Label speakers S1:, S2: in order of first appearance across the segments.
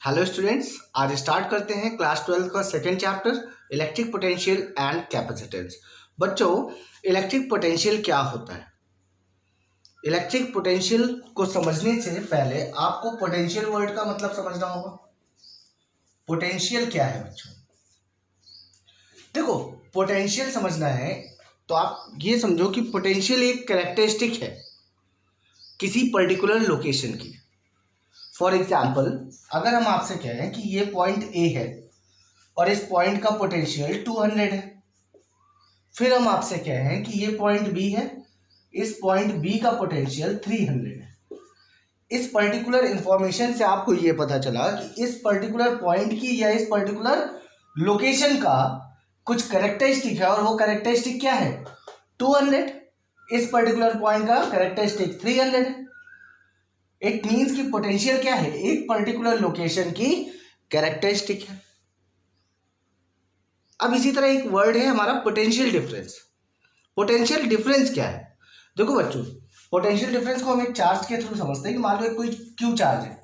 S1: Hello students, आज start करते हैं क्लास 12 का second chapter electric potential and capacitance. बच्चों, इलेक्ट्रिक पोटेंशियल क्या होता है? इलेक्ट्रिक पोटेंशियल को समझने से पहले आपको पोटेंशियल वर्ड का मतलब समझना होगा। पोटेंशियल क्या है बच्चों? देखो, पोटेंशियल समझना है तो आप ये समझो कि पोटेंशियल एक कैरेक्टरिस्टिक है किसी पर्टिकुलर लोकेशन की। फॉर एग्जाम्पल, अगर हम आपसे कहें कि ये पॉइंट ए है और इस पॉइंट का पोटेंशियल 200 है, फिर हम आपसे कहें कि ये पॉइंट बी है, इस पॉइंट बी का पोटेंशियल 300 है। इस पर्टिकुलर इंफॉर्मेशन से आपको ये पता चला कि इस पर्टिकुलर पॉइंट की या इस पर्टिकुलर लोकेशन का कुछ कैरेक्टरिस्टिक है और वो कैरेक्टरिस्टिक क्या है? 200। इस पर्टिकुलर पॉइंट का कैरेक्टरिस्टिक 300 है। इट मीन्स कि पोटेंशियल क्या है? एक पर्टिकुलर लोकेशन की कैरेक्टरिस्टिक है। अब इसी तरह एक वर्ड है हमारा पोटेंशियल डिफरेंस। पोटेंशियल डिफरेंस क्या है? देखो बच्चों, पोटेंशियल डिफरेंस को हम एक चार्ज के थ्रू समझते हैं कि मान लो कोई क्यू चार्ज है।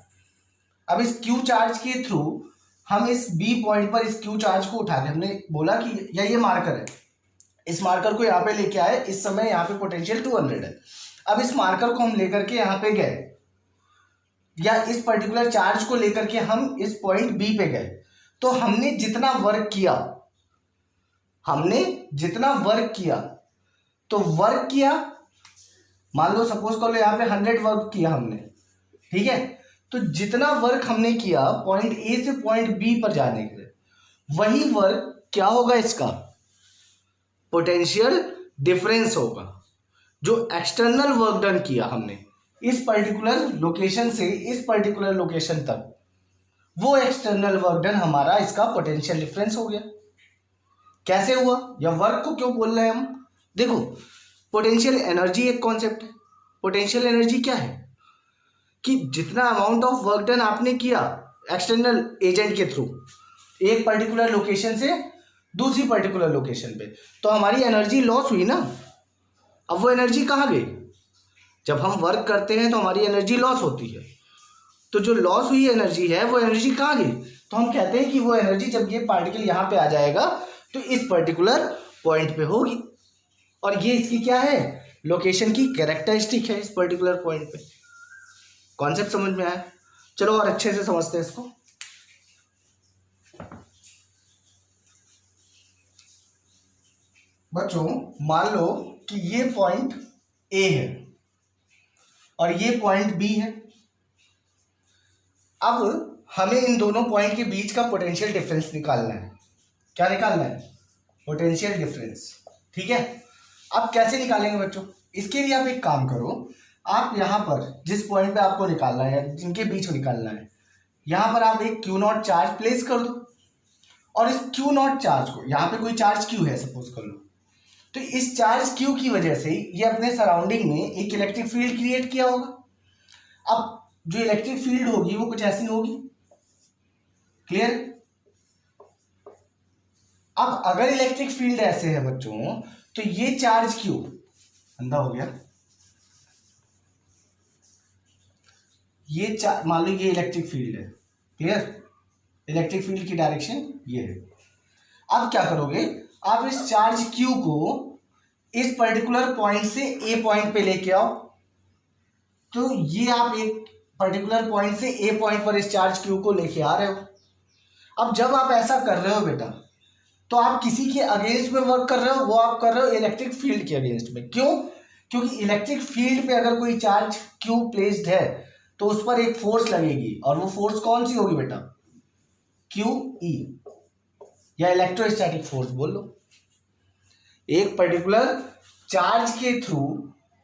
S1: अब इस क्यू चार्ज के थ्रू हम इस बी पॉइंट पर इस क्यू चार्ज को उठा के हमने बोला कि या ये मार्कर है, इस मार्कर को यहाँ पे लेके आए, इस समय यहाँ पे पोटेंशियल 200 है। अब इस मार्कर को हम लेकर के यहाँ पे गए या इस पर्टिकुलर चार्ज को लेकर के हम इस पॉइंट बी पे गए, तो हमने जितना वर्क किया तो वर्क किया, मान लो सपोज कर लो यहाँ पे 100 वर्क किया हमने, ठीक है। तो जितना वर्क हमने किया पॉइंट ए से पॉइंट बी पर जाने के लिए, वही वर्क क्या होगा? इसका पोटेंशियल डिफरेंस होगा। जो एक्सटर्नल वर्क डन किया हमने इस पर्टिकुलर लोकेशन से इस पर्टिकुलर लोकेशन तक, वो एक्सटर्नल वर्क डन हमारा इसका पोटेंशियल डिफरेंस हो गया। कैसे हुआ या वर्क को क्यों बोल रहे हैं हम? देखो, पोटेंशियल एनर्जी एक कॉन्सेप्ट है। पोटेंशियल एनर्जी क्या है? कि जितना अमाउंट ऑफ वर्क डन आपने किया एक्सटर्नल एजेंट के थ्रू एक पर्टिकुलर लोकेशन से दूसरी पर्टिकुलर लोकेशन पे, तो हमारी एनर्जी लॉस हुई ना। अब वो एनर्जी कहाँ गई? जब हम वर्क करते हैं तो हमारी एनर्जी लॉस होती है, तो जो लॉस हुई एनर्जी है वो एनर्जी कहाँ गई? तो हम कहते हैं कि वो एनर्जी जब ये पार्टिकल यहाँ पे आ जाएगा तो इस पर्टिकुलर पॉइंट पे होगी, और ये इसकी क्या है? लोकेशन की कैरेक्टरिस्टिक है इस पर्टिकुलर पॉइंट पे। कॉन्सेप्ट समझ में आया? चलो और अच्छे से समझते हैं इसको। बच्चों, मान लो कि ये पॉइंट ए है और ये पॉइंट बी है। अब हमें इन दोनों पॉइंट के बीच का पोटेंशियल डिफरेंस निकालना है। क्या निकालना है? पोटेंशियल डिफरेंस, ठीक है। अब कैसे निकालेंगे बच्चों? इसके लिए आप एक काम करो, आप यहाँ पर जिस पॉइंट पे आपको निकालना है, जिनके बीच में निकालना है, यहाँ पर आप एक क्यू नॉट चार्ज प्लेस कर दो, और इस क्यू नॉट चार्ज को, यहाँ पे कोई चार्ज क्यू है सपोज कर लो, तो इस चार्ज क्यू की वजह से ये अपने सराउंडिंग में एक इलेक्ट्रिक फील्ड क्रिएट किया होगा। अब जो इलेक्ट्रिक फील्ड होगी वो कुछ ऐसी होगी। क्लियर? अब अगर इलेक्ट्रिक फील्ड ऐसे है बच्चों, तो ये चार्ज क्यू अंधा हो गया, ये मान लो ये इलेक्ट्रिक फील्ड है। क्लियर? इलेक्ट्रिक फील्ड की डायरेक्शन ये है। अब क्या करोगे? आप इस चार्ज क्यू को इस पर्टिकुलर पॉइंट से ए पॉइंट पे लेके आओ। तो ये आप एक पर्टिकुलर पॉइंट से ए पॉइंट पर इस चार्ज क्यू को लेके आ रहे हो। अब जब आप ऐसा कर रहे हो बेटा, तो आप किसी के अगेंस्ट में वर्क कर रहे हो, वो आप कर रहे हो इलेक्ट्रिक फील्ड के अगेंस्ट में। क्यों? क्योंकि इलेक्ट्रिक फील्ड पे अगर कोई चार्ज क्यू प्लेस्ड है तो उस पर एक फोर्स लगेगी, और वो फोर्स कौन सी होगी बेटा? QE या इलेक्ट्रोस्टैटिक फोर्स बोल लो। एक पर्टिकुलर चार्ज के थ्रू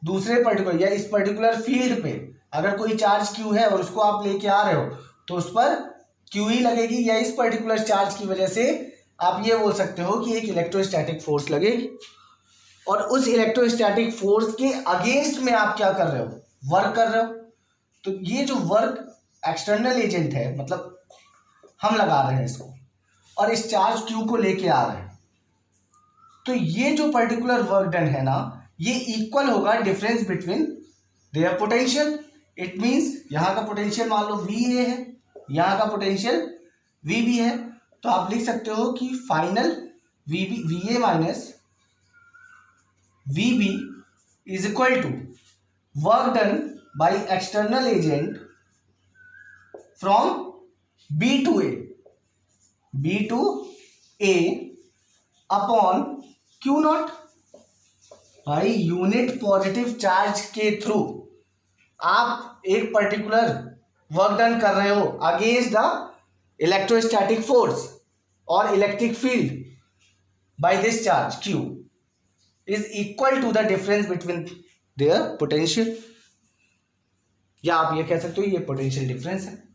S1: दूसरे पर्टिकुलर या इस पर्टिकुलर फील्ड पे अगर कोई चार्ज Q है और उसको आप लेके आ रहे हो, तो उस पर QE लगेगी, या इस पर्टिकुलर चार्ज की वजह से आप ये बोल सकते हो कि एक इलेक्ट्रोस्टैटिक फोर्स लगेगी। और उस इलेक्ट्रोस्टैटिक फोर्स के अगेंस्ट में आप क्या कर रहे हो? वर्क कर रहे हो। तो ये जो वर्क एक्सटर्नल एजेंट है, मतलब हम लगा रहे हैं इसको, और इस चार्ज क्यू को लेके आ रहे हैं, तो ये जो पर्टिकुलर वर्क डन है ना, ये इक्वल होगा difference between their potential. It means यहाँ का पोटेंशियल मान लो VA है यहाँ का पोटेंशियल वी बी है, तो आप लिख सकते हो कि final V B V A minus V B is equal to work done by external agent from B to A upon Q naught. भाई यूनिट पॉजिटिव चार्ज के थ्रू आप एक पर्टिकुलर वर्क डन कर रहे हो अगेंस्ट द इलेक्ट्रोस्टैटिक फोर्स और electric field by this charge Q is equal to the difference between their potential, या आप ये कह सकते हो ये पोटेंशियल डिफरेंस है।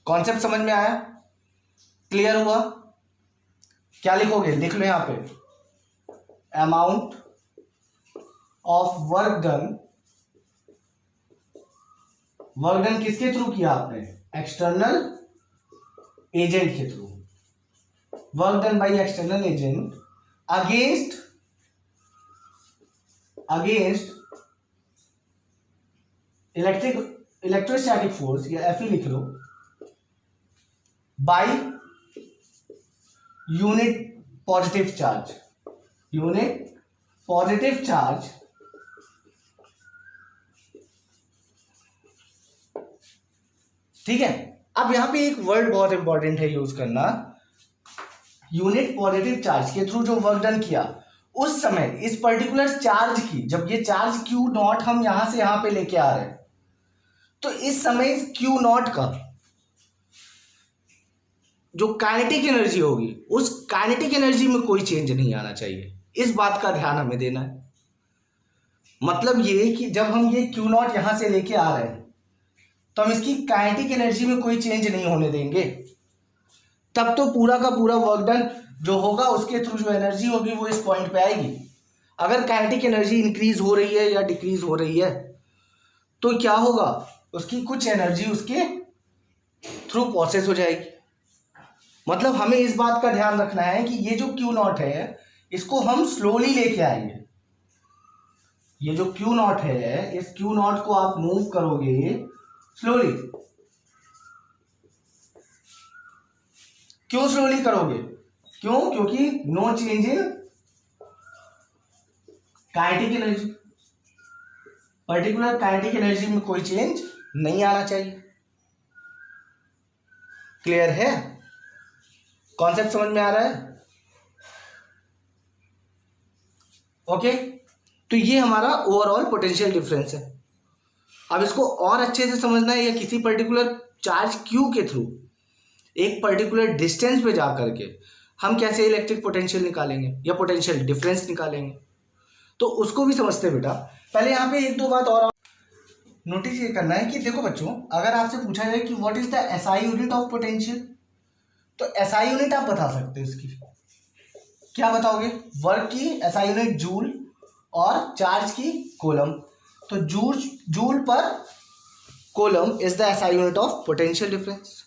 S1: कॉन्सेप्ट समझ में आया? क्लियर हुआ? क्या लिखोगे? लिख लो यहां पे अमाउंट ऑफ वर्क डन किसके थ्रू किया आपने? एक्सटर्नल एजेंट के through. Work done by external agent against electrostatic force, या एफ लिख लो, बाय यूनिट पॉजिटिव चार्ज ठीक है। अब यहां पे एक वर्ड बहुत इंपॉर्टेंट है यूज करना, यूनिट पॉजिटिव चार्ज के थ्रू जो वर्क डन किया उस समय इस पर्टिकुलर चार्ज की, जब ये चार्ज Q नॉट हम यहां से यहां पे लेके आ रहे हैं, तो इस समय इस Q नॉट का जो काइनेटिक एनर्जी होगी उस काइनेटिक एनर्जी में कोई चेंज नहीं आना चाहिए। इस बात का ध्यान हमें देना है। मतलब ये कि जब हम ये Q नॉट यहां से लेके आ रहे हैं तो हम इसकी काइनेटिक एनर्जी में कोई चेंज नहीं होने देंगे, तब तो पूरा का पूरा वर्क डन जो होगा उसके थ्रू जो एनर्जी होगी वो इस पॉइंट पे आएगी। अगर काइनेटिक एनर्जी इंक्रीज हो रही है या डिक्रीज हो रही है तो क्या होगा? उसकी कुछ एनर्जी उसके थ्रू प्रोसेस हो जाएगी। मतलब हमें इस बात का ध्यान रखना है कि ये जो Q नॉट है इसको हम स्लोली लेके आएंगे। ये जो Q नॉट है इस Q नॉट को आप मूव करोगे स्लोली। क्यों स्लोली करोगे? क्यों? क्योंकि no change in kinetic energy, particular kinetic energy में कोई चेंज नहीं आना चाहिए। क्लियर है? कॉन्सेप्ट समझ में आ रहा है? ओके, तो ये हमारा ओवरऑल पोटेंशियल डिफरेंस है। अब इसको और अच्छे से समझना है, या किसी पर्टिकुलर चार्ज Q के थ्रू एक पर्टिकुलर डिस्टेंस पे जा करके हम कैसे इलेक्ट्रिक पोटेंशियल निकालेंगे या पोटेंशियल डिफरेंस निकालेंगे, तो उसको भी समझते हैं बेटा। पहले यहाँ पे एक दो बात और नोटिस ये करना है कि देखो बच्चों, अगर आपसे पूछा जाए कि what is the SI unit of potential, तो SI यूनिट आप बता सकते हो इसकी। क्या बताओगे? वर्क की SI यूनिट जूल और चार्ज की कूलम। तो जूल पर coulomb is the SI unit of potential difference.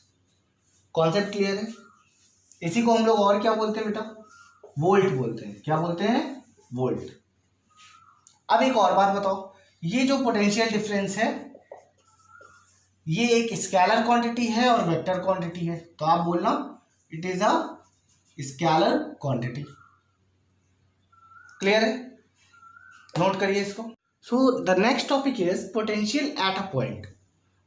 S1: Concept clear है? इसी को हम लोग और क्या बोलते हैं बेटा? वोल्ट बोलते हैं। क्या बोलते हैं? वोल्ट। अब एक और बात बताओ, ये जो पोटेंशियल डिफरेंस है ये एक स्केलर क्वांटिटी है और वेक्टर क्वांटिटी है, तो आप बोलना it is a scalar quantity. Clear है? नोट करिए इसको। सो the next topic is potential at a point.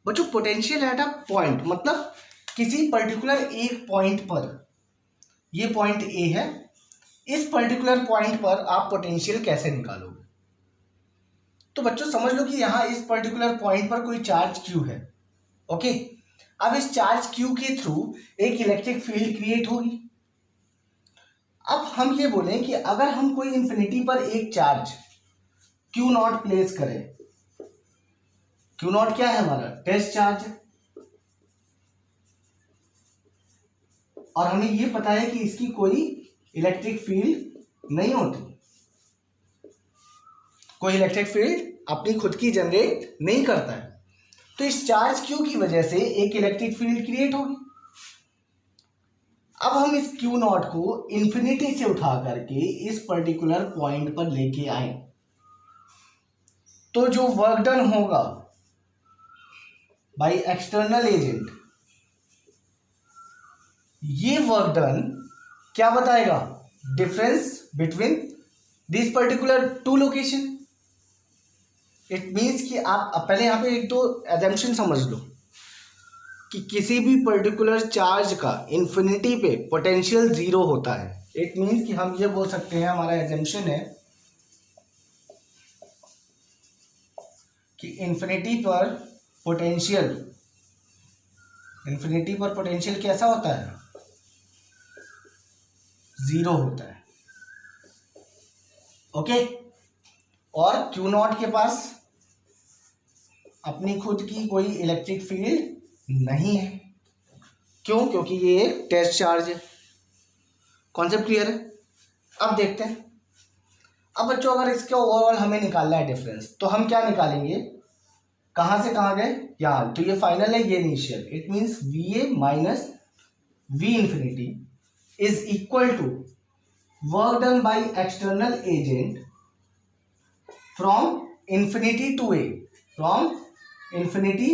S1: बच्चों पोटेंशियल एट अ पॉइंट मतलब किसी पर्टिकुलर एक पॉइंट पर, ये पॉइंट ए है, इस पर्टिकुलर पॉइंट पर आप पोटेंशियल कैसे निकालोगे? तो बच्चों समझ लो कि यहां इस पर्टिकुलर पॉइंट पर कोई चार्ज Q है। ओके, अब इस चार्ज Q के थ्रू एक इलेक्ट्रिक फील्ड क्रिएट होगी। अब हम ये बोलें कि अगर हम कोई इंफिनिटी पर एक चार्ज Q नॉट प्लेस करें, Q नॉट क्या है? हमारा टेस्ट चार्ज है, और हमें ये पता है कि इसकी कोई इलेक्ट्रिक फील्ड नहीं होती, कोई इलेक्ट्रिक फील्ड अपनी खुद की जनरेट नहीं करता है, तो इस चार्ज Q की वजह से एक इलेक्ट्रिक फील्ड क्रिएट होगी। अब हम इस Q नॉट को इंफिनिटी से उठा करके इस पर्टिकुलर पॉइंट पर लेके आए, तो जो वर्क डन होगा बाय एक्सटर्नल एजेंट ये वर्क डन क्या बताएगा, difference between this particular two location. It means कि आप पहले यहाँ पे एक दो एजम्पशन समझ लो कि किसी भी पर्टिकुलर चार्ज का इन्फिनिटी पे पोटेंशियल जीरो होता है। इट मीन्स कि हम ये बोल सकते हैं, हमारा एजम्पशन है कि इन्फिनिटी पर पोटेंशियल कैसा होता है, जीरो होता है। ओके, और क्यू नॉट के पास अपनी खुद की कोई इलेक्ट्रिक फील्ड नहीं है। क्यों? क्योंकि ये एक टेस्ट चार्ज है। कॉन्सेप्ट क्लियर है? अब देखते हैं। अब बच्चों अगर इसके ओवरऑल हमें निकालना है डिफरेंस, तो हम क्या निकालेंगे, कहां से कहां गए, यहाँ। तो ये फाइनल है, ये initial. It means V A minus V infinity is equal to work done by external agent from infinity to A, from infinity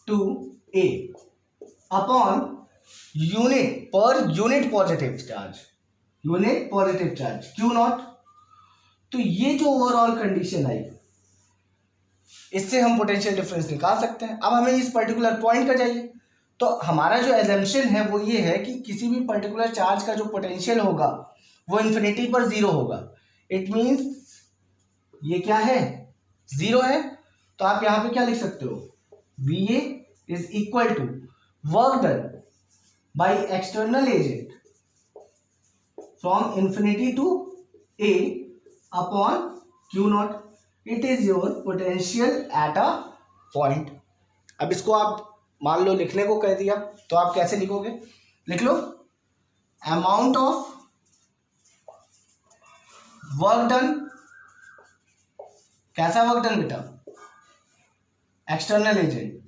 S1: to A upon unit पर unit positive charge Q naught. तो ये जो overall condition आई, इससे हम potential difference निकाल सकते हैं। अब हमें इस पर्टिकुलर पॉइंट का चाहिए, तो हमारा जो एजम्पशन है वो ये है कि किसी भी पर्टिकुलर चार्ज का जो पोटेंशियल होगा वो इन्फिनिटी पर जीरो होगा। इट मीन्स ये क्या है, जीरो है। तो आप यहां पे क्या लिख सकते हो, V A is equal to work done by external agent from infinity to A upon Q naught. It is your potential at a point. अब इसको आप मान लो लिखने को कह दिया, तो आप कैसे लिखोगे, लिख लो अमाउंट ऑफ वर्क डन। कैसा वर्क डन बेटा, external agent,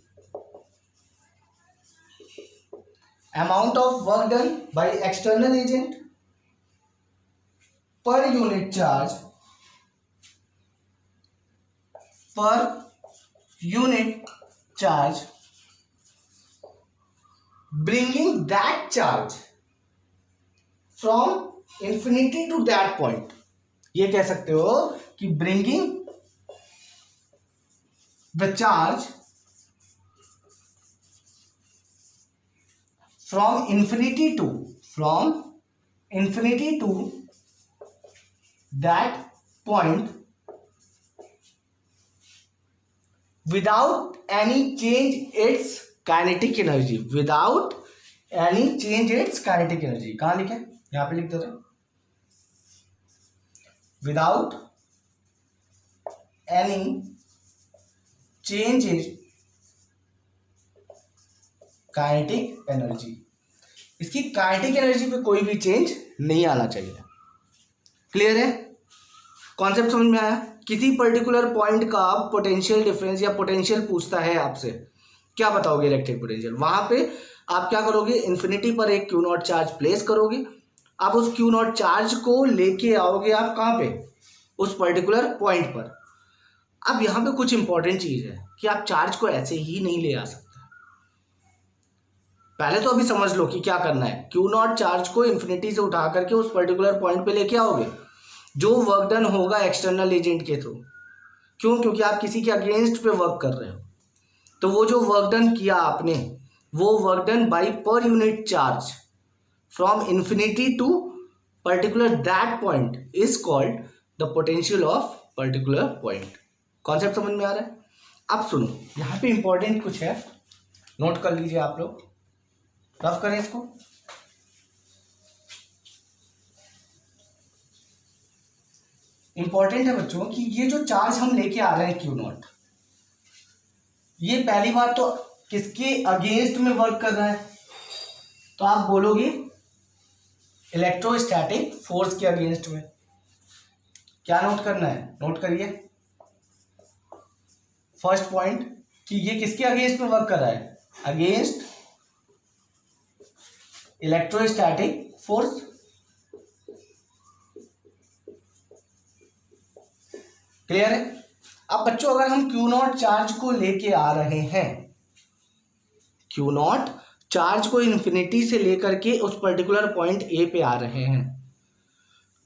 S1: amount of work done by external agent पर unit charge bringing that charge from infinity to that point। ये कह सकते हो कि bringing the charge from infinity to that point without any change its kinetic energy, कहां लिखे, यहां पे लिख दो, without any change in kinetic energy. इसकी काइनेटिक एनर्जी पे कोई भी चेंज नहीं आना चाहिए। क्लियर है? कॉन्सेप्ट समझ में आया? किसी पर्टिकुलर पॉइंट का पोटेंशियल डिफरेंस या पोटेंशियल पूछता है आपसे, क्या बताओगे इलेक्ट्रिक पोटेंशियल, वहां पे आप क्या करोगे, इन्फिनिटी पर एक क्यू नॉट चार्ज प्लेस करोगे। आप उस क्यू नॉट चार्ज को लेके आओगे आप कहां पे, उस पर्टिकुलर पॉइंट पर। अब यहां पे कुछ इंपॉर्टेंट चीज है कि आप चार्ज को ऐसे ही नहीं ले आ सकते। पहले तो अभी समझ लो कि क्या करना है। क्यू नॉट चार्ज को इन्फिनिटी से उठा करके उस पर्टिकुलर पॉइंट पे लेके आओगे, जो वर्क डन होगा एक्सटर्नल एजेंट के थ्रू। क्यों? क्योंकि आप किसी के अगेंस्ट पे वर्क कर रहे हो, तो वो जो वर्क डन किया आपने, वो work done by per unit charge from infinity to particular that point is called the potential of particular point. Concept समझ में आ रहा है? अब सुनो, यहाँ पे इंपॉर्टेंट कुछ है, नोट कर लीजिए आप लोग, रफ करें इसको। इंपॉर्टेंट है बच्चों कि ये जो चार्ज हम लेके आ रहे हैं क्यू नॉट, ये पहली बात तो किसके अगेंस्ट में वर्क कर रहा है, तो आप बोलोगे इलेक्ट्रोस्टैटिक फोर्स के अगेंस्ट में। क्या नोट करना है, नोट करिए फर्स्ट पॉइंट कि ये किसके अगेंस्ट में वर्क कर रहा है, अगेंस्ट इलेक्ट्रोस्टैटिक फोर्स। क्लियर है? अब बच्चों अगर हम क्यू नॉट चार्ज को लेके आ रहे हैं, क्यू नॉट चार्ज को इन्फिनिटी से लेकर के उस पर्टिकुलर पॉइंट ए पे आ रहे हैं,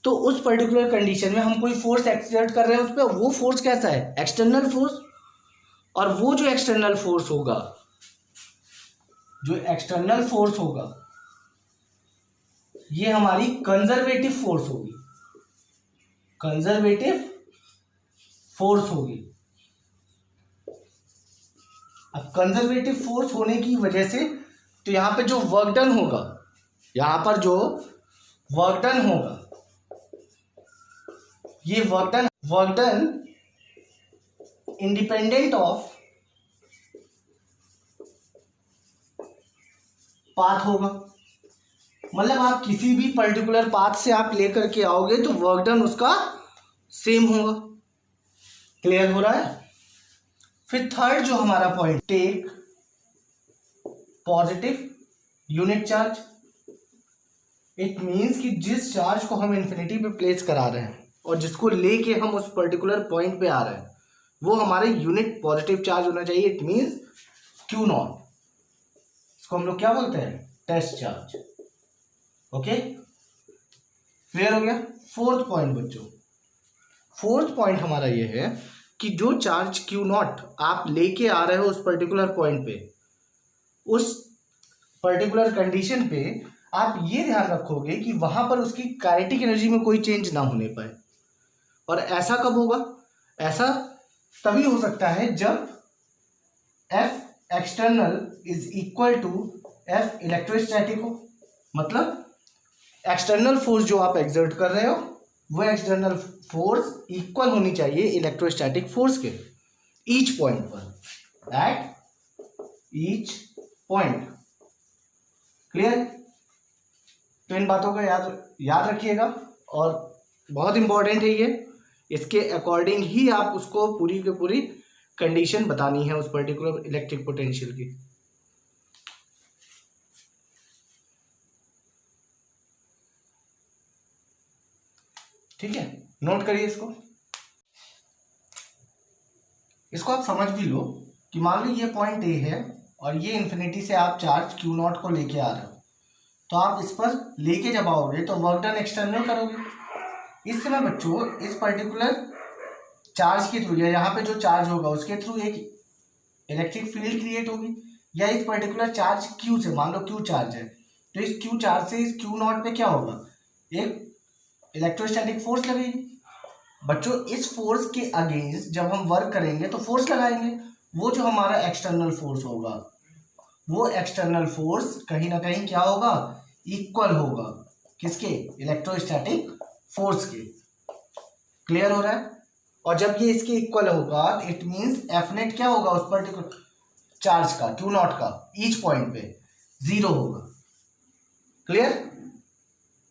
S1: तो उस पर्टिकुलर कंडीशन में हम कोई फोर्स एक्सर्ट कर रहे हैं उस पर, वो फोर्स कैसा है? External force. और वो जो एक्सटर्नल फोर्स होगा, जो एक्सटर्नल फोर्स होगा, ये हमारी कंजर्वेटिव फोर्स होगी, कंजर्वेटिव फोर्स होगी। अब कंजर्वेटिव फोर्स होने की वजह से तो यहां पे जो वर्क डन होगा, यहां पर जो वर्क डन होगा, ये work done independent of path होगा। मतलब आप किसी भी पर्टिकुलर पाथ से आप लेकर के आओगे तो वर्क डन उसका सेम होगा। क्लियर हो रहा है? फिर थर्ड जो हमारा point, take positive unit charge. It means कि जिस चार्ज को हम इन्फिनिटी पे प्लेस करा रहे हैं और जिसको लेके हम उस पर्टिकुलर पॉइंट पे आ रहे हैं, वो हमारे यूनिट पॉजिटिव चार्ज होना चाहिए। It means Q not. इसको हम लोग क्या बोलते हैं? Test charge. ओके, क्लियर हो गया? फोर्थ पॉइंट बच्चों, फोर्थ पॉइंट हमारा ये है कि जो चार्ज क्यू नॉट आप लेके आ रहे हो उस पर्टिकुलर पॉइंट पे, उस पर्टिकुलर कंडीशन पे आप ये ध्यान रखोगे कि वहां पर उसकी काइनेटिक एनर्जी में कोई चेंज ना होने पाए। और ऐसा कब होगा? ऐसा तभी हो सकता है जब F external is equal to F electrostatic हो। मतलब एक्सटर्नल फोर्स जो आप एक्सर्ट कर रहे हो वो एक्सटर्नल फोर्स इक्वल होनी चाहिए इलेक्ट्रोस्टैटिक फोर्स के, ईच पॉइंट पर, एट ईच पॉइंट। क्लियर? तो इन बातों का याद रखिएगा और बहुत इंपॉर्टेंट है ये। इसके अकॉर्डिंग ही आप उसको पूरी की पूरी कंडीशन बतानी है उस पर्टिकुलर इलेक्ट्रिक पोटेंशियल की। ठीक है, नोट करिए इसको आप समझ भी लो कि मान लो ये पॉइंट ए है और ये इन्फिनिटी से आप चार्ज क्यू नॉट को लेके आ रहे हो, तो आप इस पर लेके जब आओगे तो वर्क डन एक्सटर्नल करोगे। इस समय बच्चों इस पर्टिकुलर चार्ज के थ्रू, या यहाँ पे जो चार्ज होगा उसके थ्रू एक इलेक्ट्रिक फील्ड क्रिएट होगी, या इस पर्टिकुलर चार्ज क्यू से, मान लो क्यू चार्ज है, तो इस क्यू चार्ज से इस क्यू नॉट पे क्या होगा? एक इलेक्ट्रोस्टैटिक फोर्स लगेगी। बच्चों इस फोर्स के अगेंस्ट जब हम वर्क करेंगे तो फोर्स लगाएंगे, वो जो हमारा एक्सटर्नल फोर्स होगा, वो एक्सटर्नल फोर्स कहीं ना कहीं क्या होगा? इक्वल होगा किसके? इलेक्ट्रोस्टैटिक फोर्स के। क्लियर हो रहा है? और जब ये इसके इक्वल होगा इट मींस एफ नेट क्या होगा उस पर्टिकुलर चार्ज का, क्यू नॉट का, ईच पॉइंट पे 0 होगा। क्लियर?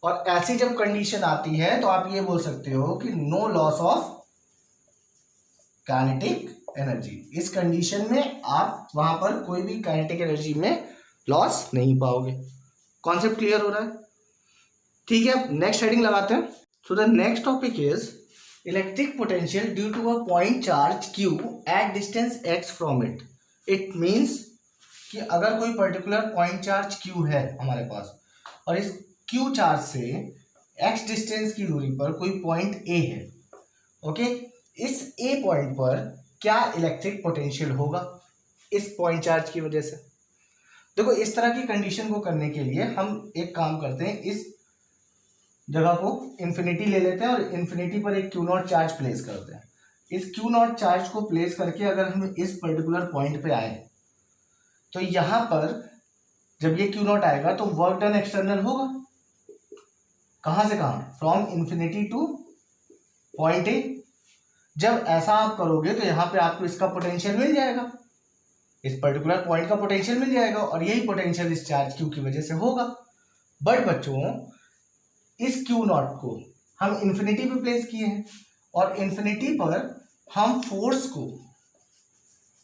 S1: और ऐसी जब कंडीशन आती है तो आप ये बोल सकते हो कि no loss of kinetic energy. इस कंडीशन में आप वहां पर कोई भी काइनेटिक एनर्जी में लॉस नहीं पाओगे। कॉन्सेप्ट क्लियर हो रहा है? ठीक है, अब नेक्स्ट हेडिंग लगाते हैं। So the next topic is electric potential due to a point charge q at distance x from it. It means कि अगर कोई पर्टिकुलर पॉइंट चार्ज q है हमारे पास और इस q चार्ज से x डिस्टेंस की दूरी पर कोई पॉइंट a है, ओके, इस a पॉइंट पर क्या इलेक्ट्रिक पोटेंशियल होगा इस पॉइंट चार्ज की वजह से? देखो इस तरह की कंडीशन को करने के लिए हम एक काम करते हैं, इस जगह को इन्फिनिटी ले लेते हैं और इन्फिनिटी पर एक क्यू नॉट चार्ज प्लेस करते हैं। इस क्यू नॉट चार्ज को प्लेस करके अगर हम इस पर्टिकुलर पॉइंट पे आए तो यहाँ पर जब ये क्यू नॉट आएगा तो वर्क डन एक्सटर्नल होगा। कहाँ से कहाँ? फ्रॉम इन्फिनिटी टू पॉइंट ए। जब ऐसा आप करोगे तो यहाँ पे आपको इसका पोटेंशियल मिल जाएगा, इस पर्टिकुलर पॉइंट का पोटेंशियल मिल जाएगा और यही पोटेंशियल इस चार्ज क्यू की वजह से होगा। बट बच्चों इस क्यू नॉट को हम इन्फिनिटी पे प्लेस किए हैं और इन्फिनिटी पर हम फोर्स को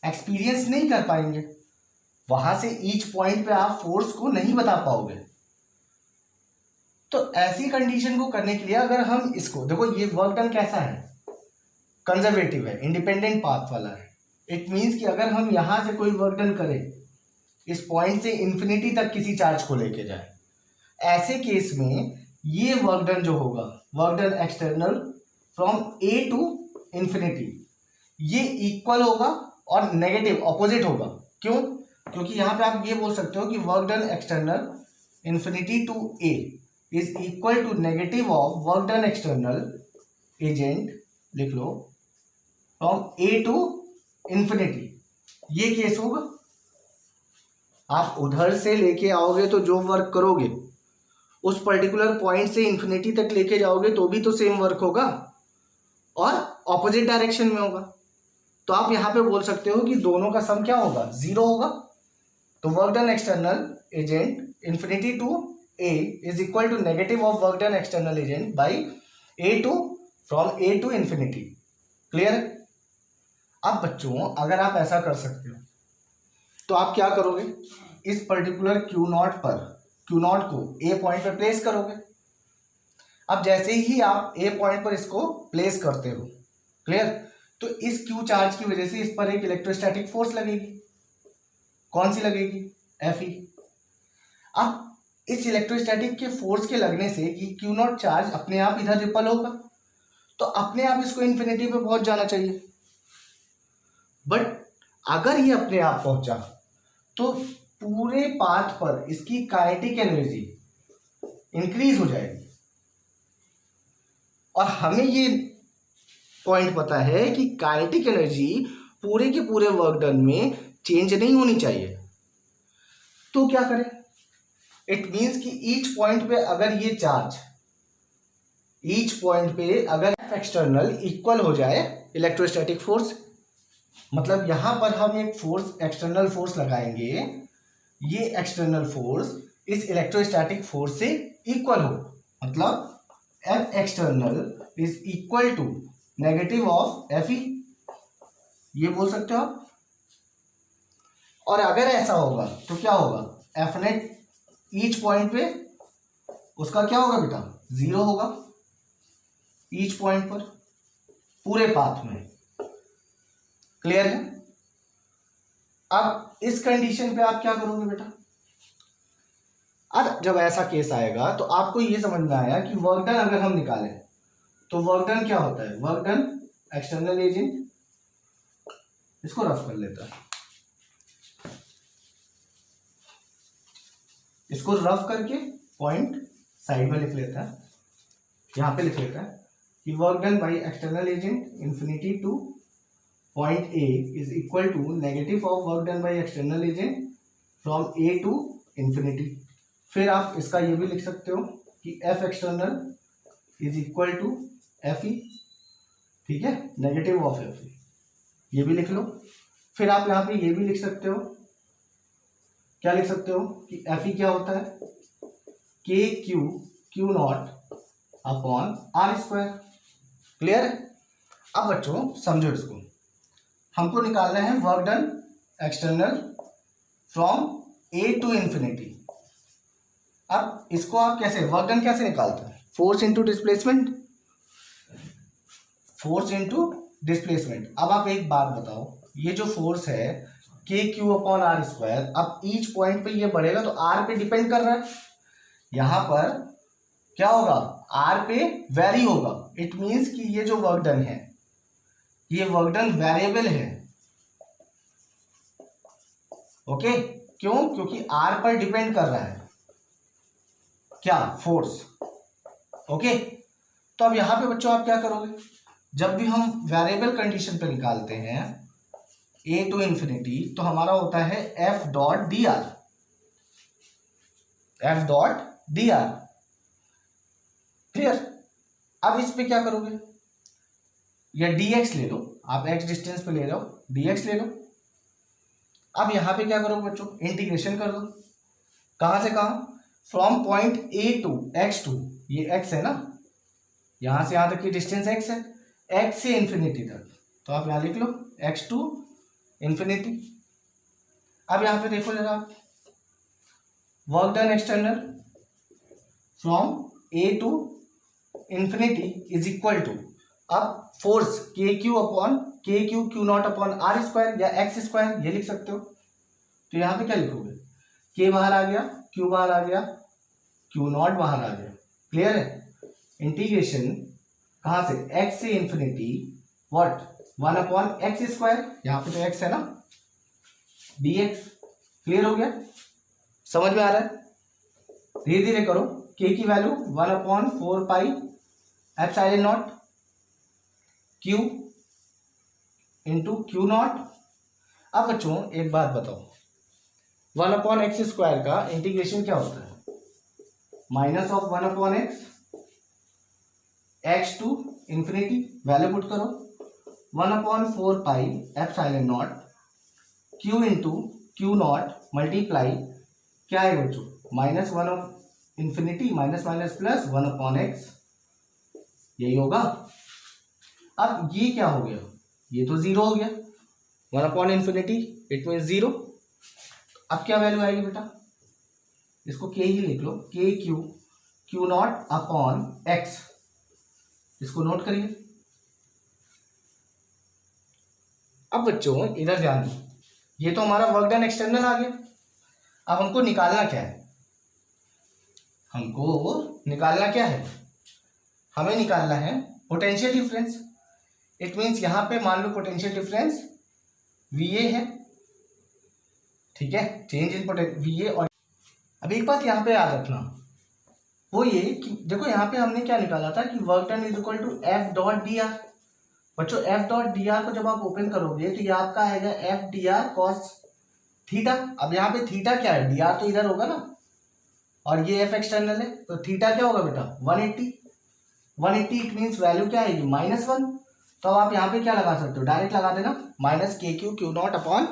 S1: एक्सपीरियंस नहीं कर पाएंगे, वहां से ईच पॉइंट पे आप फोर्स को नहीं बता पाओगे। तो ऐसी कंडीशन को करने के लिए अगर हम इसको देखो, ये वर्क डन कैसा है? कंजर्वेटिव है, इंडिपेंडेंट पाथ वाला है। इट मीन्स कि अगर हम यहां से कोई वर्क डन करें इस पॉइंट से इन्फिनिटी तक किसी चार्ज को लेके जाए, ऐसे केस में ये वर्क डन जो होगा, work done external from A to infinity, ये इक्वल होगा और नेगेटिव ऑपोजिट होगा। क्यों? क्योंकि यहाँ पे आप ये बोल सकते हो कि work done external infinity to A is equal to negative of work done external agent, लिख लो, फ्रॉम ए टू इन्फिनिटी। ये केस होगा। आप उधर से लेके आओगे तो जो वर्क करोगे उस पर्टिकुलर पॉइंट से इन्फिनिटी तक लेके जाओगे तो भी तो सेम वर्क होगा और ऑपोजिट डायरेक्शन में होगा। तो आप यहाँ पे बोल सकते हो कि दोनों का सम क्या होगा, 0 होगा। तो work done external agent infinity to A is equal to negative of work done external agent by A to, from A to infinity. Clear? अब बच्चों अगर आप ऐसा कर सकते हो तो आप क्या करोगे, इस पर्टिकुलर क्यू नॉट पर, क्यू नॉट को ए पॉइंट पर प्लेस करोगे। अब जैसे ही आप ए पॉइंट पर इसको प्लेस करते हो, क्लियर, तो इस क्यू चार्ज की वजह से इस पर एक इलेक्ट्रोस्टैटिक फोर्स लगेगी। कौन सी लगेगी? Fe। अब इस इलेक्ट्रोस्टैटिक के फोर्स के लगने से ये क्यू नॉट चार्ज अपने आप इधर रिपल होगा, तो अपने आप इसको इन्फिनिटी पे पहुंच जाना चाहिए। बट अगर ये अपने आप पहुंचा तो पूरे पाथ पर इसकी काइनेटिक एनर्जी इंक्रीज हो जाएगी। और हमें ये पॉइंट पता है कि काइनेटिक एनर्जी पूरे के पूरे वर्क डन में चेंज नहीं होनी चाहिए। तो क्या करें? इट मीन्स कि ईच पॉइंट पे अगर ये चार्ज, ईच पॉइंट पे अगर एक्सटर्नल इक्वल हो जाए इलेक्ट्रोस्टैटिक फोर्स, मतलब यहां पर हम एक फोर्स, एक्सटर्नल फोर्स लगाएंगे, ये एक्सटर्नल फोर्स इस इलेक्ट्रोस्टैटिक फोर्स से इक्वल हो, मतलब F external is equal to negative of Fe, ये बोल सकते हो आप। और अगर ऐसा होगा तो क्या होगा, F नेट ईच पॉइंट पे उसका क्या होगा बेटा, 0 होगा ईच पॉइंट पर पूरे पाथ में। क्लियर है? अब इस कंडीशन पे आप क्या करोगे बेटा? अब जब ऐसा केस आएगा तो आपको ये समझ में आया कि वर्क डन अगर हम निकालें तो वर्क डन क्या होता है, वर्क डन एक्सटर्नल एजेंट, इसको रफ कर लेता है, इसको रफ करके पॉइंट साइड में लिख लेता है, यहां पे लिख लेता है कि work done by external agent infinity to point A is equal to negative of work done by external agent from A to infinity. फिर आप इसका ये भी लिख सकते हो कि F external is equal to Fe, ठीक है, नेगेटिव ऑफ Fe, ये भी लिख लो। फिर आप यहाँ पे ये भी लिख सकते हो, क्या लिख सकते हो कि Fe क्या होता है, K Q naught upon R square. Clear? अब बच्चों समझो, इसको हमको निकालना है work done external from A to infinity. अब इसको आप कैसे, वर्क डन कैसे निकालते हैं, force into displacement, force into displacement. अब आप एक बात बताओ, ये जो फोर्स है K Q upon R square, अब ईच पॉइंट पे ये बढ़ेगा तो आर पे डिपेंड कर रहा है, यहां पर क्या होगा, आर पे वेरी होगा। इट मीन्स कि ये जो वर्क डन है, ये वर्क डन वेरिएबल है। ओके, क्यों? क्योंकि आर पर डिपेंड कर रहा है क्या, फोर्स। ओके, तो अब यहां पे बच्चों आप क्या करोगे, जब भी हम वेरिएबल कंडीशन पे निकालते हैं ए टू इन्फिनिटी, तो हमारा होता है F dot D R, F dot D R. Clear? अब इस पे क्या करोगे, या dx ले लो, आप x डिस्टेंस पे ले रहे हो, dx ले लो। अब यहां पे क्या करोगे बच्चों, इंटीग्रेशन कर दो, कहां से कहां, from point A to x2, ये x है ना, यहां से यहां तक की डिस्टेंस x है, x से इन्फिनिटी तक, तो आप यहां लिख लो x टू इन्फिनिटी। अब यहां पे देखो जरा, work done external from A to infinity is equal to, अब force K Q upon K Q Q naught upon R square या एक्स स्क्वायर, ये लिख सकते हो। तो यहाँ पे क्या लिखोगे, के बाहर आ गया, क्यू बाहर आ गया, क्यू नॉट बाहर आ गया। क्लियर है। इंटीग्रेशन कहाँ से, x से इंफिनिटी व्हाट 1/x², यहाँ पे तो x है ना, dx। क्लियर हो गया, समझ में आ रहा है। धीरे धीरे करो। k की value 1/4πε0 q into Q naught. अब बच्चों एक बात बताओ, 1/x² का इंटीग्रेशन क्या होता है, -1/x x to infinity, value put करो 1/4πε0 q into Q naught multiply क्या है बच्चों, -1/∞ माइनस माइनस प्लस 1/x, यही होगा। अब ये क्या हो गया, ये तो जीरो हो गया, 1/∞ इट मीन जीरो। अब क्या वैल्यू आएगी बेटा, इसको के ही लिख लो, के क्यू नॉट अपॉन एक्स, इसको नोट करिए। अब बच्चों इधर ध्यान दो, ये तो हमारा वर्क डन एक्सटर्नल आ गया। अब हमको निकालना क्या है, हमें निकालना है पोटेंशियल डिफरेंस। इट मीन्स यहां पे मान लो पोटेंशियल डिफरेंस VA है, ठीक है, चेंज इन VA। और अब एक बात यहाँ पे याद रखना, वो ये कि देखो यहाँ पे हमने क्या निकाला था कि work done is equal to F.dr। बच्चों F.dr को जब आप ओपन करोगे तो ये आपका आएगा F.dr cos थीटा। अब यहाँ पे थीटा क्या है, dr तो इधर होगा ना, और ये F एक्सटर्नल है, तो थीटा क्या होगा बेटा 180। इट मीन्स वैल्यू क्या आएगी -1। तो अब आप यहाँ पे क्या लगा सकते हो, डायरेक्ट लगा देना -KQ naught upon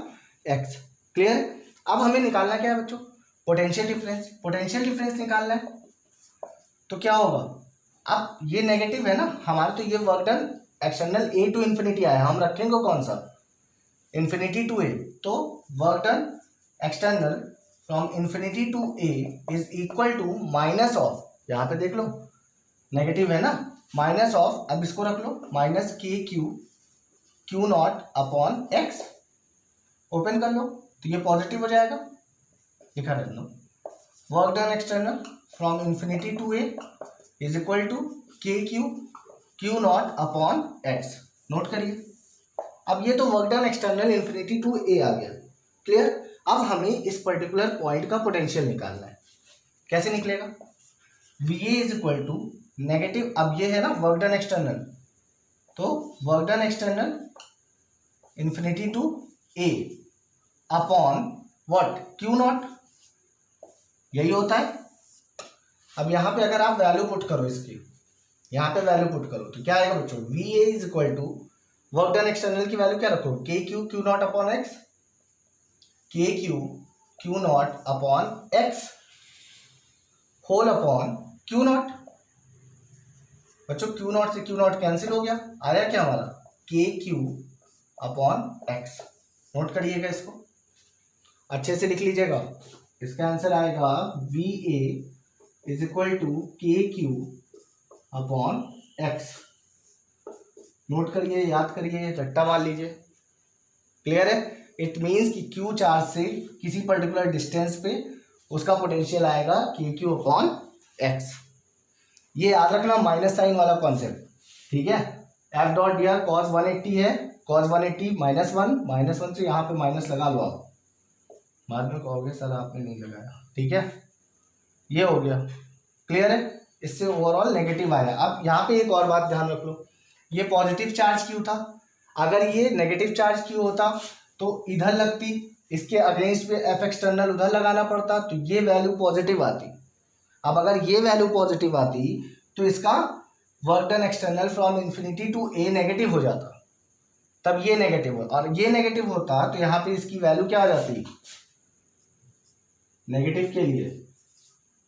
S1: x. Clear. अब हमें निकालना क्या है बच्चों, पोटेंशियल डिफरेंस निकालना है। तो क्या होगा, अब ये नेगेटिव है ना हमारा, तो ये work done external A to infinity आया, हम रखेंगे कौन सा, इंफिनिटी टू A। तो work done external from infinity to A is equal to minus of, यहाँ पे देख लो नेगेटिव है ना, माइनस ऑफ, अब इसको रख लो -KQ naught upon x, open कर लो तो ये पॉजिटिव हो जाएगा, लिखा रख लो। Work done external from infinity to A is equal to KQ naught upon x, note करिए। अब ये तो work done external infinity to A आ गया। क्लियर। अब हमें इस पर्टिकुलर पॉइंट का पोटेंशियल निकालना है, कैसे निकलेगा, VA is equal to negative, अब ये है ना वर्क डन एक्सटर्नल, तो work done external infinity to A upon what Q naught, यही होता है। अब यहाँ पे अगर आप वैल्यू पुट करो इसकी, यहाँ पे वैल्यू पुट करो तो क्या आएगा बच्चों, VA is equal to work done external की वैल्यू क्या रखो, KQ naught upon X, KQ naught upon X whole upon Q naught. बच्चों Q नॉट से Q नॉट कैंसिल हो गया, आया क्या हमारा KQ अपॉन एक्स। नोट करिएगा, इसको अच्छे से लिख लीजिएगा, इसका आंसर आएगा VA is equal to KQ upon x. Note करिए, याद करिए, रट्टा मार लीजिए। क्लियर है। इट मीन्स कि Q चार्ज से किसी पर्टिकुलर डिस्टेंस पे उसका पोटेंशियल आएगा KQ अपॉन एक्स। ये याद रखना, माइनस साइन वाला कॉन्सेप्ट, ठीक है। F.dr cos 180 है, cos 180 -1 से यहाँ पे माइनस लगा लो आप, बाद में कहोगे सर आपने नहीं लगाया, ठीक है। ये हो गया। क्लियर है। इससे ओवरऑल नेगेटिव आया। अब यहाँ पे एक और बात ध्यान रख लो, ये पॉजिटिव चार्ज क्यू था, अगर ये नेगेटिव चार्ज क्यू होता तो इधर लगती, इसके अगेंस्ट पे F एक्सटर्नल उधर लगाना पड़ता, तो ये वैल्यू पॉजिटिव आती। अब अगर ये वैल्यू पॉजिटिव आती तो इसका work done external from infinity to A negative हो जाता, तब ये नेगेटिव हो, और ये नेगेटिव होता तो यहाँ पे इसकी वैल्यू क्या आ जाती, नेगेटिव के लिए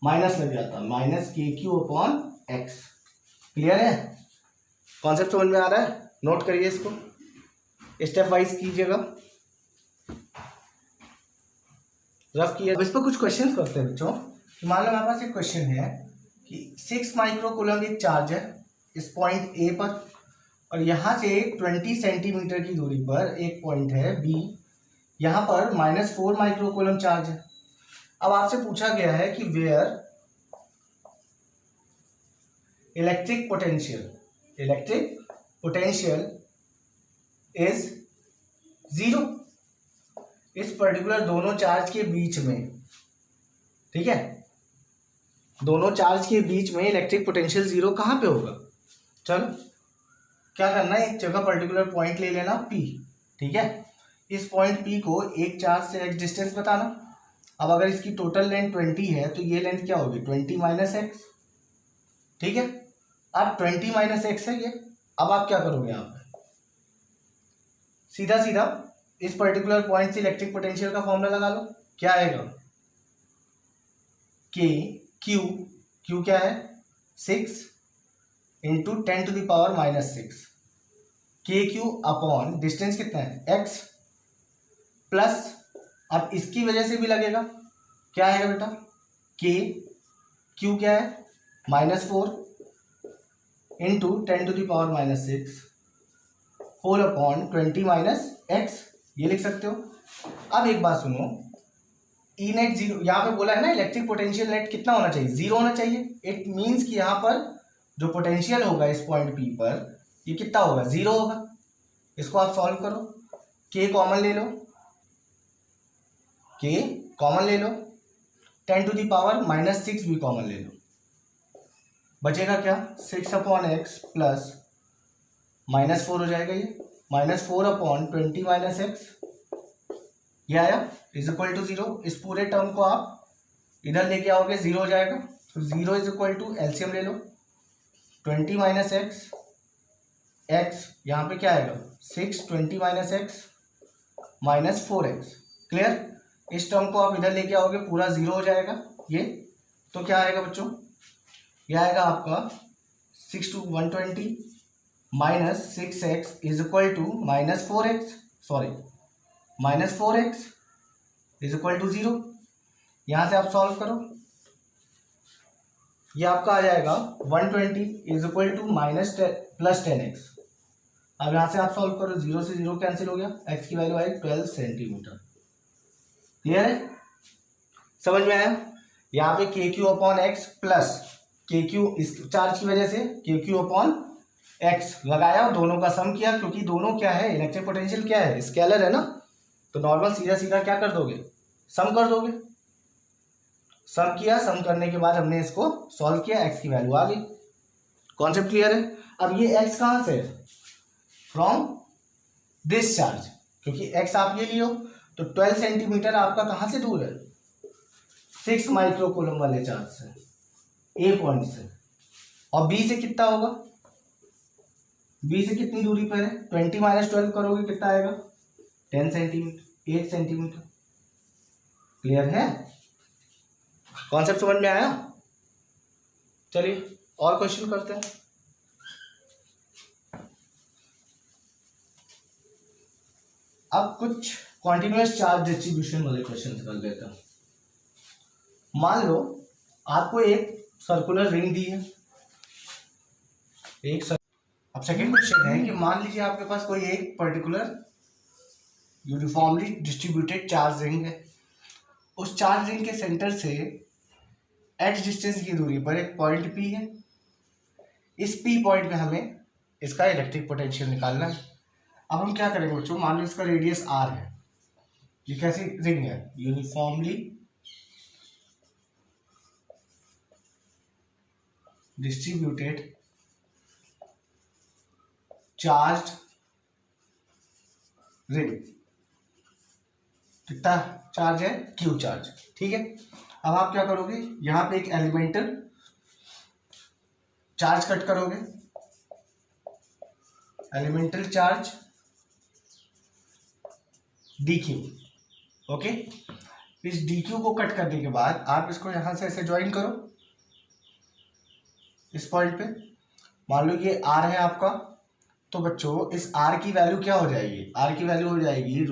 S1: माइनस लग जाता, -KQ अपॉन एक्स। क्लियर है, कॉन्सेप्ट समझ में आ रहा है। नोट करिए, इसको स्टेप वाइज कीजिएगा, रफ किया। अब इस पर कुछ क्वेश्चंस करते हैं बच्चों। मान लो हमारे पास एक क्वेश्चन है कि 6 माइक्रोकूलम एक चार्ज है इस पॉइंट A पर, और यहाँ से 20 सेंटीमीटर की दूरी पर एक पॉइंट है B, यहाँ पर -4 माइक्रो कूलम चार्ज है। अब आपसे पूछा गया है कि वेयर इलेक्ट्रिक पोटेंशियल इज 0, इस पर्टिकुलर दोनों चार्ज के बीच में, ठीक है, दोनों चार्ज के बीच में इलेक्ट्रिक पोटेंशियल 0 कहाँ पे होगा। चलो क्या करना है, एक जगह पर्टिकुलर पॉइंट ले लेना P, ठीक है। इस पॉइंट P को एक चार्ज से x डिस्टेंस बताना। अब अगर इसकी टोटल लेंथ 20 है तो ये लेंथ क्या होगी 20 - x, ठीक है। अब 20 - x है ये। अब आप क्या करोगे यहाँ पे, सीधा सीधा इस पर्टिकुलर पॉइंट से इलेक्ट्रिक पोटेंशियल का फॉर्मूला लगा लो। क्या आएगा, क्यू क्या है 6 × 10⁻⁻⁶, KQ अपॉन डिस्टेंस कितना है x प्लस, अब इसकी वजह से भी लगेगा, क्या आएगा बेटा, क्यू क्या है -4 × 10⁻⁻⁶ होल अपॉन 20 - x, ये लिख सकते हो। अब एक बात सुनो, ई नेट 0, यहाँ पे बोला है ना इलेक्ट्रिक पोटेंशियल नेट कितना होना चाहिए, 0 होना चाहिए। इट मीन्स कि यहाँ पर जो पोटेंशियल होगा इस पॉइंट P पर ये कितना होगा 0 होगा। इसको आप सॉल्व करो, K कॉमन ले लो, 10⁻⁻6 भी कॉमन ले लो, बचेगा क्या 6/x प्लस -4 हो जाएगा, ये -4/20 - x, ये आया =0। इस पूरे टर्म को आप इधर लेके आओगे 0 हो जाएगा, तो 0 एलसीएम ले लो 20 - x यहाँ पे क्या आएगा 6 20 - x -4x, क्लियर। इस टर्म को आप इधर लेके आओगे पूरा 0 हो जाएगा ये, तो क्या आएगा बच्चों, ये आएगा आपका 6 × 120 -6x -4x =0। यहाँ से आप सॉल्व करो, ये आपका आ जाएगा 120 +10x। अब यहाँ से आप सॉल्व करो, 0 से 0 कैंसिल हो गया, x की वैल्यू आई 12 सेंटीमीटर। क्लियर है, समझ में आया। यहाँ पे KQ upon x plus KQ इस चार्ज की वजह से KQ अपॉन x लगाया, दोनों का सम किया, क्योंकि दोनों क्या है इलेक्ट्रिक पोटेंशियल क्या है स्केलर है ना, तो नॉर्मल सीधा सीधा क्या कर दोगे सम कर दोगे। सम किया, सम करने के बाद हमने इसको सॉल्व किया, x की वैल्यू आ गई। कॉन्सेप्ट क्लियर है। अब ये x कहाँ से है, फ्रॉम दिस चार्ज, क्योंकि x आप ये लियो तो 12 सेंटीमीटर आपका कहाँ से दूर है 6 माइक्रो कूलम वाले चार्ज से, A पॉइंट से, और B से कितना होगा, B से कितनी दूरी पर है 20 - 12 करोगे कितना आएगा 10 सेंटीमीटर, 8 सेंटीमीटर। क्लियर है, कॉन्सेप्ट समझ में आया। चलिए और क्वेश्चन करते हैं। अब कुछ कॉन्टिन्यूअस चार्ज डिस्ट्रीब्यूशन वाले क्वेश्चन कर लेते हैं। मान लो आपको एक सर्कुलर रिंग दी है, अब सेकंड क्वेश्चन है कि मान लीजिए आपके पास कोई एक particular uniformly distributed charge ring है। उस चार्ज रिंग के सेंटर से x डिस्टेंस की दूरी पर एक पॉइंट P है। इस P पॉइंट पे हमें इसका इलेक्ट्रिक पोटेंशियल निकालना है। अब हम क्या करेंगे बच्चों, मान लो इसका रेडियस r है, ये कैसी रिंग है यूनिफॉर्मली डिस्ट्रीब्यूटेड चार्ज रिंग, कितना चार्ज है Q चार्ज, ठीक है। अब आप क्या करोगे, यहां पे एक एलिमेंटल चार्ज कट करोगे, एलिमेंटल चार्ज dq, ओके। इस dq को कट करने के बाद आप इसको यहां से ऐसे ज्वाइन करो इस पॉइंट पे। मान लो ये r है आपका, तो बच्चों इस r की वैल्यू क्या हो जाएगी, r की वैल्यू हो जाएगी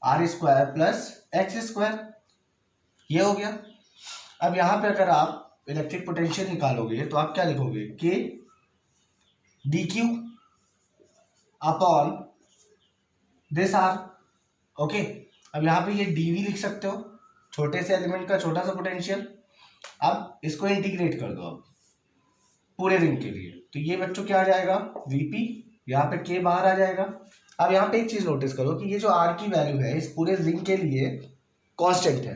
S1: √r² प्लस x², ये हो गया। अब यहाँ पे अगर आप इलेक्ट्रिक पोटेंशियल निकालोगे तो आप क्या लिखोगे, k dq upon this r, okay, अब यहाँ पे ये dv लिख सकते हो, छोटे से एलिमेंट का छोटा सा पोटेंशियल। अब इसको इंटीग्रेट कर दो अब पूरे रिंग के लिए, तो ये बच्चों क्या आ जाएगा Vp, यहाँ पे k बाहर आ जाएगा। अब यहाँ पे एक चीज नोटिस करो कि ये जो r की वैल्यू है इस पूरे रिंग के लिए कांस्टेंट है।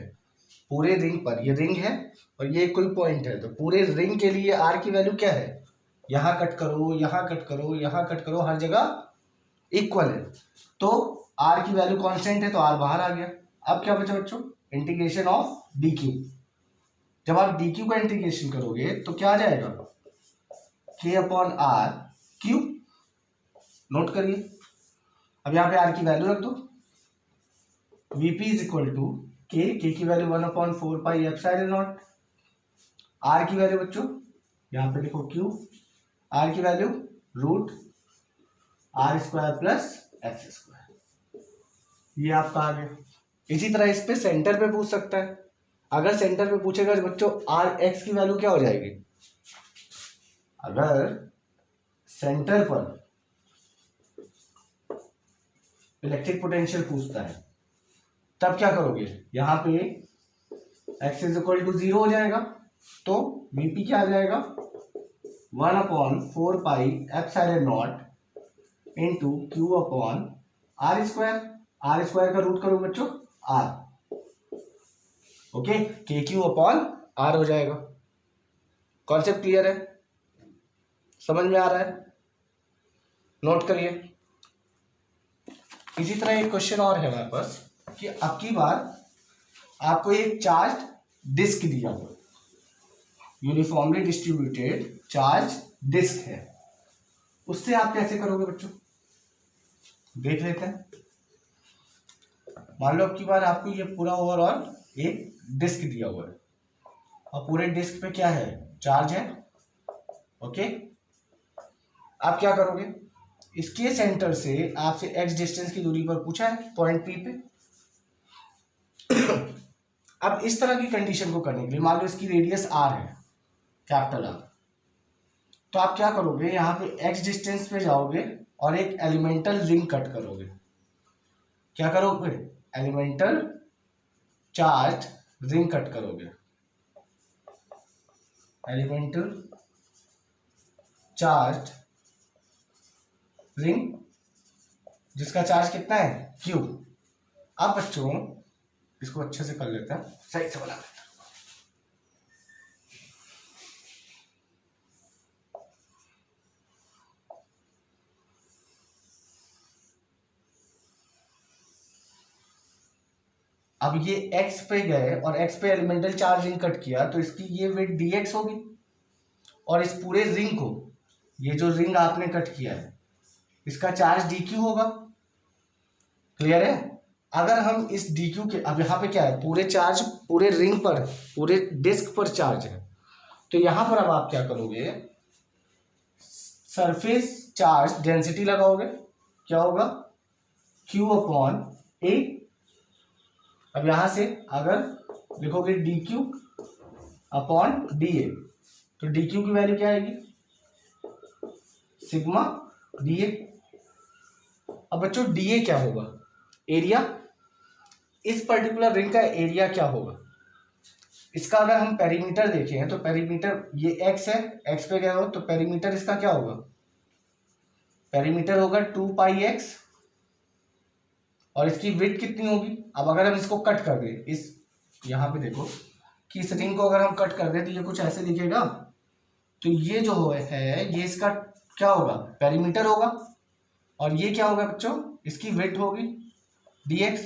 S1: पूरे रिंग पर, ये रिंग है और ये कोई पॉइंट है, तो पूरे रिंग के लिए r की वैल्यू क्या है, यहाँ कट करो, यहाँ कट करो, यहाँ कट करो, हर जगह इक्वल है। तो r की वैल्यू कांस्टेंट है तो r बाहर आ गया। अब क्या बचा बच्चों, इंटीग्रेशन ऑफ dq। जब आप dq का इंटीग्रेशन करोगे तो क्या आ जाएगा, k upon R Q. Note करिए, अब यहाँ पे r की वैल्यू रख दो, Vp is equal to k की value 1/4 pi epsilon naught. r की वैल्यू बच्चों यहाँ पे लिखो q, r की value root r square plus X square, ये आपका आ गया। इसी तरह इस पे सेंटर पे पूछ सकता है। अगर सेंटर पे पूछेगा तो बच्चों आर एक्स की वैल्यू क्या हो जाएगी, अगर सेंटर पर इलेक्ट्रिक पोटेंशियल पूछता है तब क्या करोगे, यहाँ पे x इज इक्वल टू 0 हो जाएगा, तो Vp क्या आ जाएगा 1/4 pi epsilon naught into Q upon R square. R square का रूट करो बच्चों r, okay, K Q upon R हो जाएगा। कॉन्सेप्ट क्लियर है, समझ में आ रहा है, नोट करिए। इसी तरह एक क्वेश्चन और है हमारे पास कि अब की बार आपको एक चार्ज डिस्क दिया हुआ, यूनिफॉर्मली डिस्ट्रीब्यूटेड चार्ज डिस्क है, उससे आप कैसे करोगे बच्चों, देख लेते हैं। मान लो अब की बार आपको ये पूरा ओवरऑल एक डिस्क दिया हुआ है और पूरे डिस्क पे क्या है, चार्ज है, ओके। आप क्या करोगे, इसके सेंटर से आपसे x डिस्टेंस की दूरी पर पूछा है पॉइंट P पे। अब इस तरह की कंडीशन को करने के लिए मान लो इसकी रेडियस r है, कैपिटल R, तो आप क्या करोगे, यहाँ पे x डिस्टेंस पे जाओगे और एक एलिमेंटल रिंग कट करोगे। क्या करोगे, एलिमेंटल चार्ज रिंग कट करोगे, एलिमेंटल चार्ज रिंग जिसका चार्ज कितना है Q। अब बच्चों इसको अच्छे से कर लेते हैं, सही से बना लेते हैं। अब ये x पे गए और x पे एलिमेंटल चार्ज रिंग कट किया तो इसकी ये वेट dx होगी और इस पूरे रिंग को, ये जो रिंग आपने कट किया है इसका चार्ज dq होगा। क्लियर है, अगर हम इस dq के, अब यहाँ पे क्या है, पूरे चार्ज पूरे रिंग पर, पूरे डिस्क पर चार्ज है, तो यहां पर अब आप क्या करोगे, सरफेस चार्ज डेंसिटी लगाओगे, क्या होगा q अपॉन a। अब यहां से अगर लिखोगे dq अपॉन da, तो dq की वैल्यू क्या आएगी, सिग्मा da। अब बच्चों da क्या होगा, एरिया, इस पर्टिकुलर रिंग का एरिया क्या होगा। इसका अगर हम पेरीमीटर देखें तो पेरीमीटर ये x है, x पे गए हो तो पेरीमीटर इसका क्या होगा, पेरीमीटर होगा 2 पाई x और इसकी विड्थ कितनी होगी। अब अगर हम इसको कट कर दें, इस यहाँ पे देखो कि इस रिंग को अगर हम कट कर दें तो ये कुछ ऐसे दिखेगा, तो ये जो है ये इसका क्या होगा, पेरीमीटर होगा, और ये क्या होगा बच्चों, इसकी विड्थ होगी dx।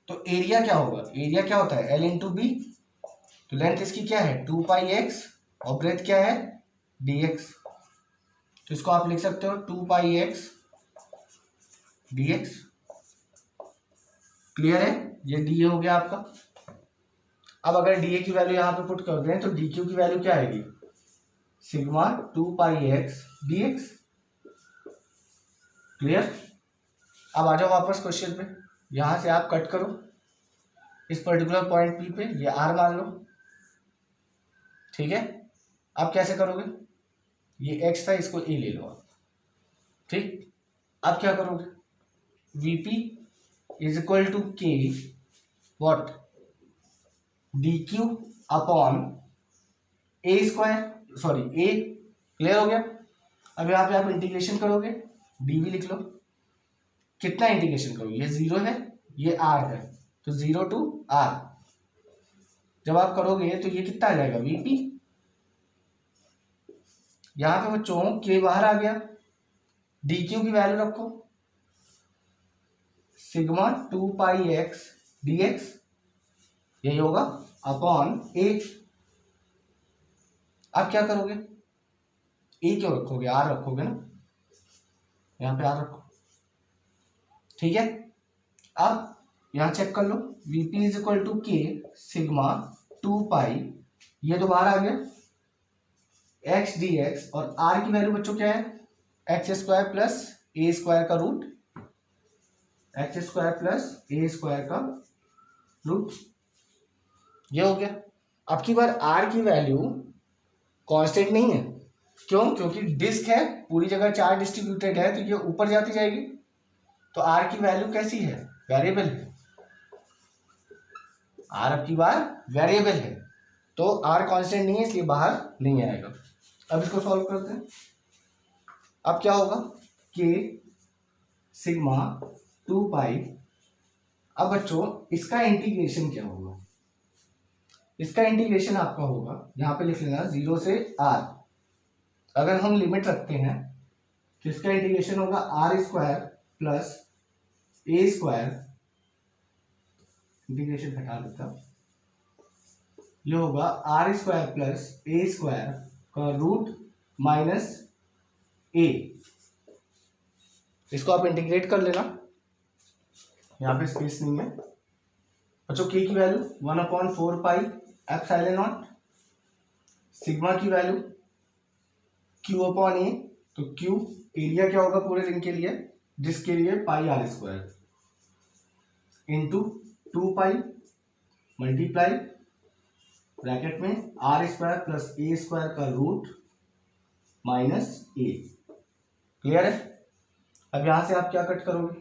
S1: तो एरिया क्या होगा, एरिया क्या होता है L इंटू बी, तो लेंथ इसकी क्या है 2 पाई x और ब्रेथ क्या है dx, तो इसको आप लिख सकते हो 2 पाई x dx। क्लियर है, ये डी हो गया आपका। अब अगर डी की वैल्यू यहाँ पे पुट कर दें तो डी क्यू की वैल्यू क्या आएगी, सिग्मा 2 पाई एक्स डी एक्स। क्लियर, अब आ जाओ वापस क्वेश्चन पे, यहां से आप कट करो इस पर्टिकुलर पॉइंट पी पे, ये आर मान लो, ठीक है। अब कैसे करोगे, ये एक्स था इसको ए ले लो आप, ठीक। अब क्या करोगे, वीपी इज इक्वल टू के what D Q upon A square, sorry A. Clear हो गया। अब यहाँ पे आप इंटीग्रेशन करोगे, डी भी लिख लो। कितना इंटीग्रेशन करोगे, ये 0 है ये r है, तो 0 टू r जब आप करोगे तो ये कितना आ जाएगा वीपी। यहां पे बच्चों के बाहर आ गया, डी क्यू की वैल्यू रखो सिग्मा 2 पाई एक्स डी एक्स, यही होगा अपॉन ए। अब क्या करोगे, ए क्यों रखोगे, आर रखोगे ना, यहां पे आर रखो। ठीक है, अब यहां चेक कर लो, वीपी इज इक्वल टू के सिग्मा 2 पाई, ये तो बाहर आ गया एक्स डी एक्स, और आर की वैल्यू बच्चों क्या है, एक्स स्क्वायर प्लस ए स्क्वायर का रूट, एक्स स्क्वायर प्लस ए स्क्वायर का रूट, ये हो गया। अब की बार आर की वैल्यू कांस्टेंट नहीं है, क्यों, क्योंकि डिस्क है, पूरी जगह चार्ज डिस्ट्रीब्यूटेड है, तो ये ऊपर जाती जाएगी, तो आर की वैल्यू कैसी है, वेरिएबल है। आर अब की बार वेरिएबल है, तो आर कांस्टेंट नहीं है, इसलिए बाहर नहीं आएगा। अब इसको सॉल्व करते हैं। अब क्या होगा, के सिग्मा 2 पाई, अब बच्चों इसका इंटीग्रेशन क्या होगा, इसका इंटीग्रेशन आपका होगा, यहां पे लिख लेना 0 से r। अगर हम लिमिट रखते हैं तो इसका इंटीग्रेशन होगा आर स्क्वायर प्लस ए स्क्वायर, इंटीग्रेशन हटा देता, ये होगा आर स्क्वायर प्लस ए स्क्वायर का रूट माइनस ए। इसको आप इंटीग्रेट कर लेना, यहाँ पे स्पेस नहीं है बच्चों। के की value 1/4 pi epsilon not, sigma की वैल्यू क्यू अपॉन ए, तो क्यू एरिया क्या होगा पूरे रिंग के लिए, जिसके लिए pi are square into 2 pi multiply bracket में आर स्क्वायर प्लस ए स्क्वायर का रूट माइनस ए। क्लियर है। अब यहां से आप क्या कट करोगे,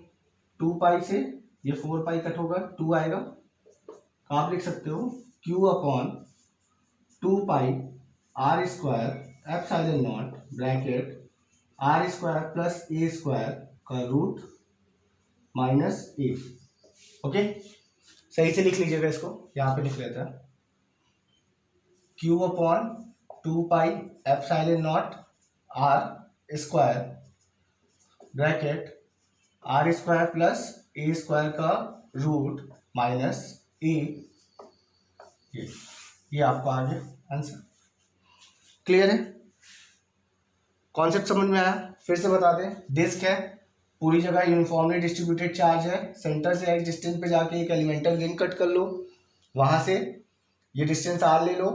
S1: 2 पाई से ये 4 पाई कट होगा, 2 आएगा, तो आप लिख सकते हो Q upon 2 pi are square epsilon naught bracket R square plus A square का रूट माइनस ए। ओके, सही से लिख लीजिएगा इसको, यहाँ पे लिख लेता है Q upon 2 pi epsilon naught R square bracket R square plus ए स्क्वायर का रूट माइनस ए। ये आपको आ गया आंसर। क्लियर है, कॉन्सेप्ट समझ में आया। फिर से बता दें, डिस्क है, पूरी जगह यूनिफॉर्मली डिस्ट्रीब्यूटेड चार्ज है, सेंटर से एक्स डिस्टेंस पे जाके एक एलिमेंटल रिंग कट कर लो, वहां से ये डिस्टेंस आर ले लो।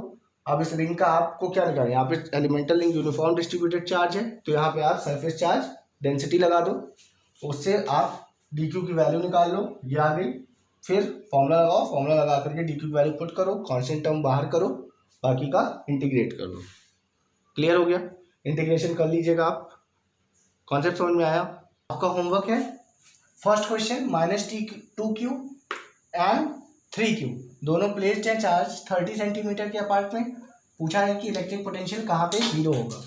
S1: अब इस रिंग का आपको क्या लगा, यहाँ पे elemental ring uniform distributed charge है, तो यहाँ पे आप सरफेस चार्ज डेंसिटी लगा दो, उससे आप डी क्यू की वैल्यू निकाल लो, ये आ गई। फिर फॉर्मूला लगाओ, फॉर्मूला लगा करके डी क्यू की वैल्यू पुट करो, कॉन्स्टेंट टर्म बाहर करो, बाकी का इंटीग्रेट कर लो। क्लियर हो गया, इंटीग्रेशन कर लीजिएगा आप। कॉन्सेप्ट समझ में आया। आपका होमवर्क है first question, -2q and 3q दोनों प्लेस्ड हैं चार्ज 30 सेंटीमीटर के अपार्ट में। पूछा है कि इलेक्ट्रिक पोटेंशियल कहाँ पे 0 होगा।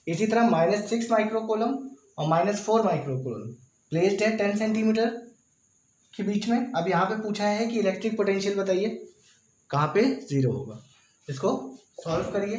S1: इसी तरह -6 माइक्रोकूलम और -4 माइक्रोकूलम प्लेस्ड है 10 सेंटीमीटर के बीच में। अब यहाँ पे पूछा है कि इलेक्ट्रिक पोटेंशियल बताइए कहाँ पे 0 होगा। इसको सॉल्व करिए।